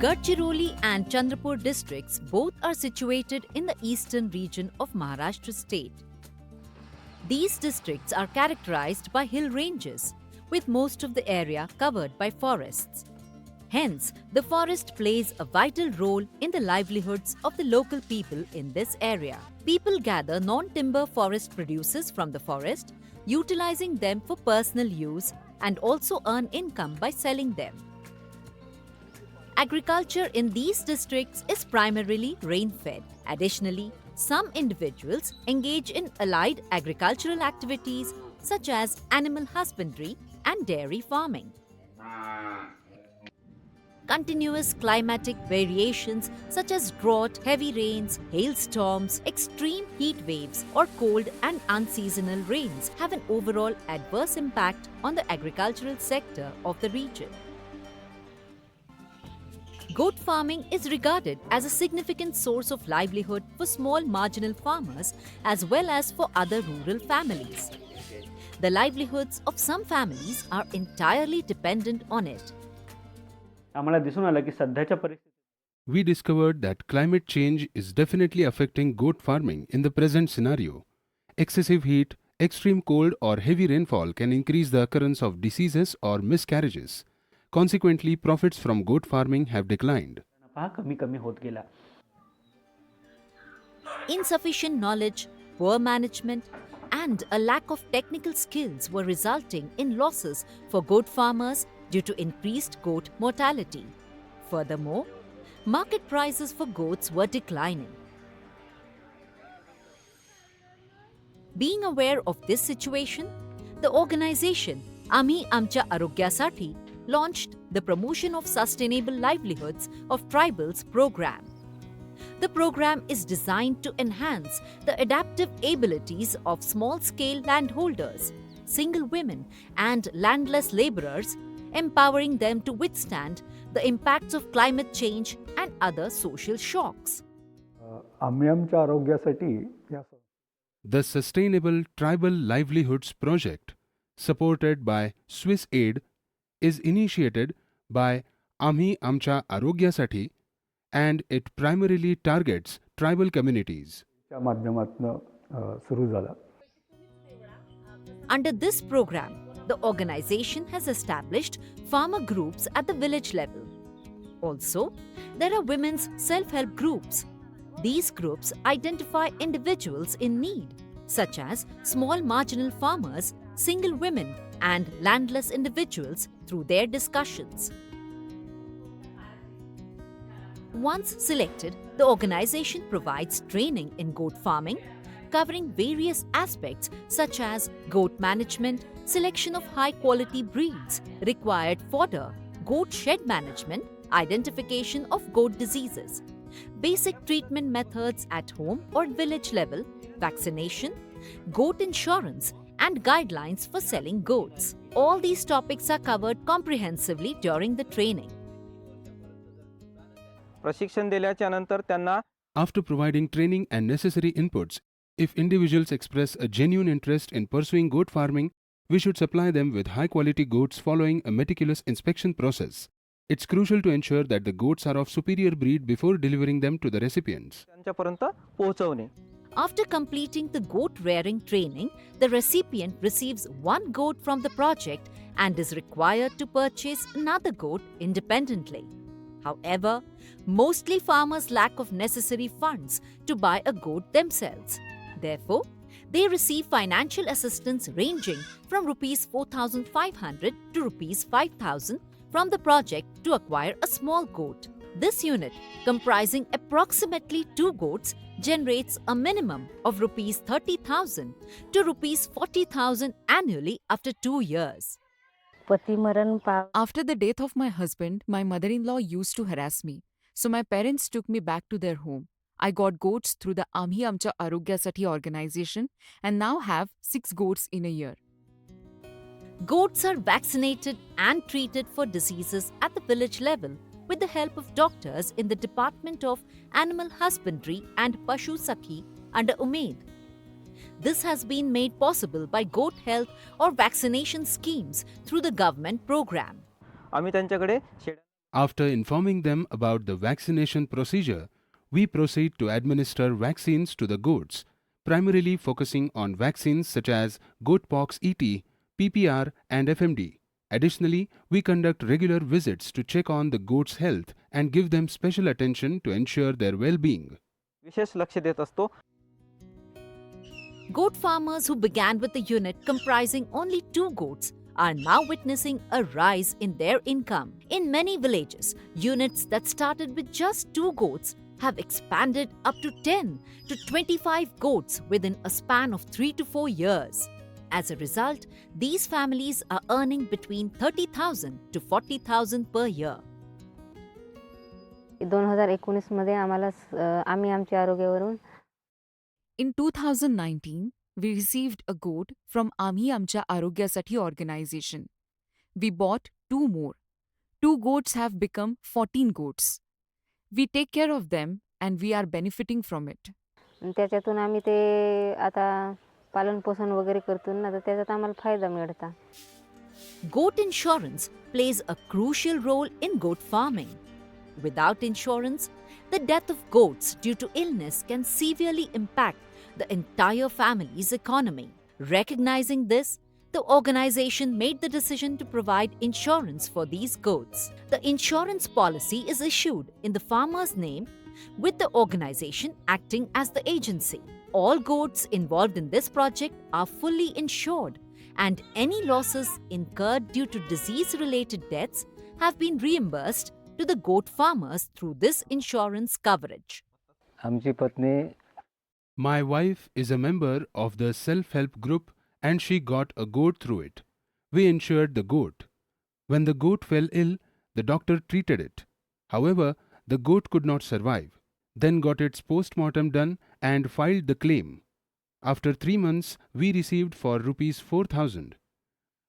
Gadchiroli and Chandrapur districts both are situated in the eastern region of Maharashtra state. These districts are characterized by hill ranges, with most of the area covered by forests. Hence, the forest plays a vital role in the livelihoods of the local people in this area. People gather non-timber forest produces from the forest, utilizing them for personal use and also earn income by selling them. Agriculture in these districts is primarily rain-fed. Additionally, some individuals engage in allied agricultural activities such as animal husbandry and dairy farming. Continuous climatic variations such as drought, heavy rains, hailstorms, extreme heat waves, or cold and unseasonal rains have an overall adverse impact on the agricultural sector of the region. Goat farming is regarded as a significant source of livelihood for small marginal farmers as well as for other rural families. The livelihoods of some families are entirely dependent on it. आम्हाला दिसून आलं की सध्याच्या परिस्थितीत We discovered that climate change is definitely affecting goat farming in the present scenario. Excessive heat, extreme cold, or heavy rainfall can increase the occurrence of diseases or miscarriages. Consequently, profits from goat farming have declined. नफा कमी कमी होत गेला. Insufficient knowledge, poor management, and a lack of technical skills were resulting in losses for goat farmers due to increased goat mortality. Furthermore, market prices for goats were declining. Being aware of this situation, the organization Amhi Amcha Arogyasati launched the Promotion of Sustainable Livelihoods of Tribals program. The program is designed to enhance the adaptive abilities of small-scale landholders, single women, and landless laborers, empowering them to withstand the impacts of climate change and other social shocks. आम्ही आमच्या आरोग्यासाठी या The Sustainable Tribal Livelihoods Project, supported by Swiss Aid, is initiated by Amhi Amcha Arogyasati and it primarily targets tribal communities. च्या माध्यमातून सुरू झाला. Under this program, the organization has established farmer groups at the village level. Also, there are women's self-help groups. These groups identify individuals in need, such as small marginal farmers, single women, and landless individuals through their discussions. Once selected, the organization provides training in goat farming, covering various aspects such as goat management, selection of high-quality breeds, required fodder, goat shed management, identification of goat diseases, basic treatment methods at home or village level, vaccination, goat insurance, and guidelines for selling goats. All these topics are covered comprehensively during the training. प्रशिक्षण दिल्याच्या नंतर त्यांना After providing training and necessary inputs, if individuals express a genuine interest in pursuing goat farming, we should supply them with high-quality goats following a meticulous inspection process. It's crucial to ensure that the goats are of superior breed before delivering them to the recipients. त्यांच्यापर्यंत पोहोचवणे. After completing the goat rearing training, the recipient receives one goat from the project and is required to purchase another goat independently. However, mostly farmers lack of necessary funds to buy a goat themselves. Therefore, they receive financial assistance ranging from Rs 4,500 to Rs 5,000 from the project to acquire a small goat. This unit, comprising approximately 2 goats, generates a minimum of Rs 30,000 to Rs 40,000 annually after 2 years. After the death of my husband, my mother-in-law used to harass me. So my parents took me back to their home. I got goats through the Amhi Amcha Arogyasati organization and now have 6 goats in a year. Goats are vaccinated and treated for diseases at the village level with the help of doctors in the Department of Animal Husbandry and Pashu Sakhi under Umaid. This has been made possible by goat health or vaccination schemes through the government program. आम्ही त्यांच्याकडे shade After informing them about the vaccination procedure, we proceed to administer vaccines to the goats, primarily focusing on vaccines such as goatpox ET, PPR, and FMD. Additionally, we conduct regular visits to check on the goats' health and give them special attention to ensure their well-being. विशेष लक्ष देत असतो. Goat farmers who began with a unit comprising only 2 goats are now witnessing a rise in their income. In many villages, units that started with just 2 goats have expanded up to 10 to 25 goats within a span of 3 to 4 years. As a result, these families are earning between 30,000 to 40,000 per year. 2019 मध्ये आम्हाला आम्ही आमच्या आरोग्यावरून In 2019, we received a goat from Amhi Amcha Arogyasati organization. We bought 2 more. 2 goats have become 14 goats. We take care of them and we are benefiting from it. त्याच्यातून आम्ही ते आता पालन पोषण वगैरे करतो ना, तर त्याच्यात आम्हाला फायदा मिळता. Goat insurance plays a crucial role in goat farming. Without insurance, the death of goats due to illness can severely impact the entire family's economy. Recognizing this, the organization made the decision to provide insurance for these goats. The insurance policy is issued in the farmer's name, with the organization acting as the agency. All goats involved in this project are fully insured, and any losses incurred due to disease-related deaths have been reimbursed to the goat farmers through this insurance coverage. आमची पत्नी My wife is a member of the self-help group and she got a goat through it. We insured the goat. When the goat fell ill, the doctor treated it. However, the goat could not survive, then got its post-mortem done and filed the claim. After 3 months, we received for rupees 4,000.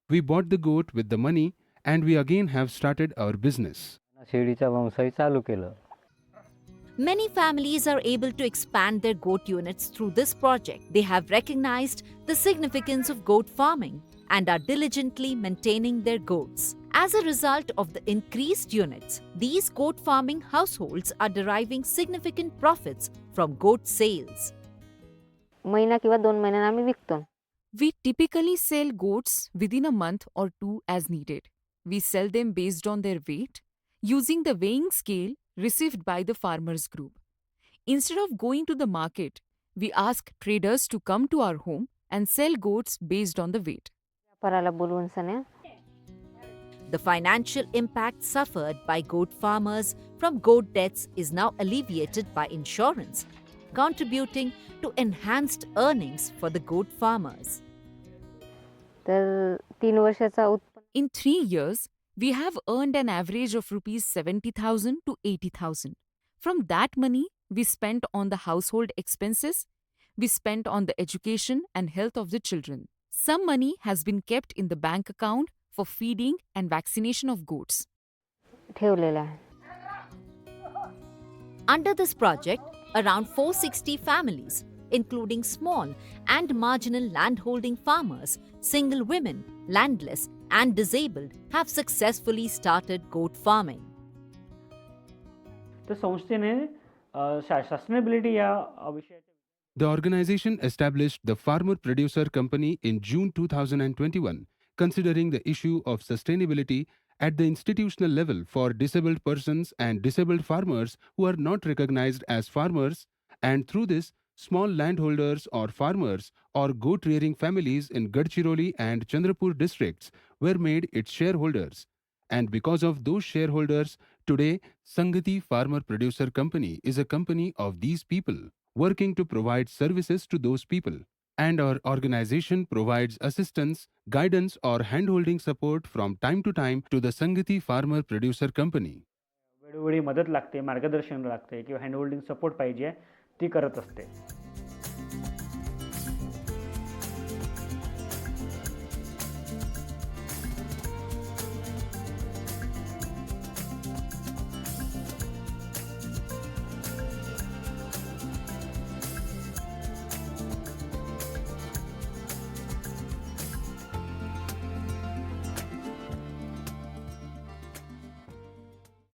We bought the goat with the money and we again have started our business. शेळीचा व्यवसाय चालू केलं. Many families are able to expand their goat units through this project. They have recognized the significance of goat farming and are diligently maintaining their goats. As a result of the increased units, these goat farming households are deriving significant profits from goat sales. महिना किंवा 2 महिन्यांना आम्ही विकतो. We typically sell goats within a month or 2 as needed. We sell them based on their weight, using the weighing scale received by the farmers group. Instead of going to the market, we ask traders to come to our home and sell goats based on the weight. व्यापाराला बोलवून सन्या The financial impact suffered by goat farmers from goat deaths is now alleviated by insurance, contributing to enhanced earnings for the goat farmers. तर 3 वर्षाचा In 3 years, we have earned an average of rupees 70,000 to 80,000. From that money, we spent on the household expenses, we spent on the education and health of the children. Some money has been kept in the bank account for feeding and vaccination of goats. ठेवलेला आहे. Under this project, around 460 families, including small and marginal landholding farmers, single women, landless, and disabled, have successfully started goat farming. तर संस्थेने sustainability या विषयाच्या The organization established the Farmer Producer Company in June 2021, considering the issue of sustainability at the institutional level for disabled persons and disabled farmers who are not recognized as farmers, and through this, small landholders or farmers or goat rearing families in Gadchiroli and Chandrapur districts were made its shareholders. And because of those shareholders, today Sangati Farmer Producer Company is a company of these people, working to provide services to those people. And our organization provides assistance, guidance or handholding support from time to time to the Sangati Farmer Producer Company. वेळोवेळी मदत लागते, मार्गदर्शन लागते किंवा हँडहोल्डिंग support पाहिजे ती करत असते.